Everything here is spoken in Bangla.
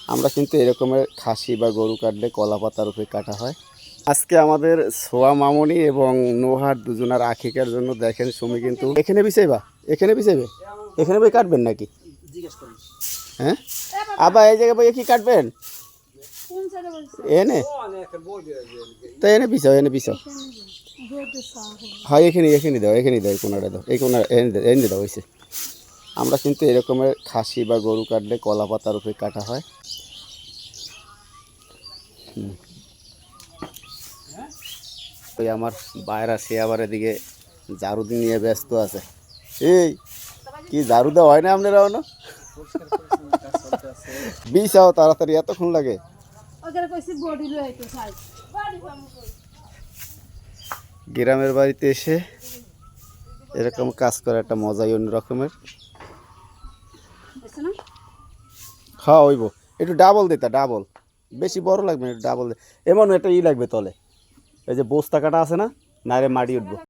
আমরা কিন্তু এরকমের খাসি বা গরু কাটলে কলা পাতার উপরে কাটা হয়। আজকে আমাদের সোয়া মামনি এবং নোহার দুজনার আখিকার জন্য দেখেন সুমি কিন্তু এখানে বিছাইবা, এখানে বিছাইবে, এখানে বই কাটবেন নাকি? হ্যাঁ আবার এই জায়গায় বই কি কাটবেন? এনে তো এনে বিছাও, এনে বিছাও। হ্যাঁ এখানে এখানে দাও, এখানে দাও, এই কোনাটা দাও, এই কোনার এনে দাও হয়েছে। আমরা কিন্তু এরকমের খাসি বা গরু কাটলে কলা পাতার উপরে কাটা হয়। ওই আমার বাইরা সে আবার এদিকে ঝাড়ু নিয়ে ব্যস্ত আছে। এই কি ঝাড়ু দেওয়া হয় না আপনারা? বিছাও তাড়াতাড়ি, এতক্ষণ লাগে? গ্রামের বাড়িতে এসে এরকম কাজ করা একটা মজাই অন্য রকমের। হ্যাঁ হইব, একটু ডাবল দিতা, ডাবল, বেশি বড় লাগবে না, একটু ডাবল। এমন একটা ই লাগবে তলে, এই যে বস্তা কাটা আছে না, নাইরে মাটি উঠবো।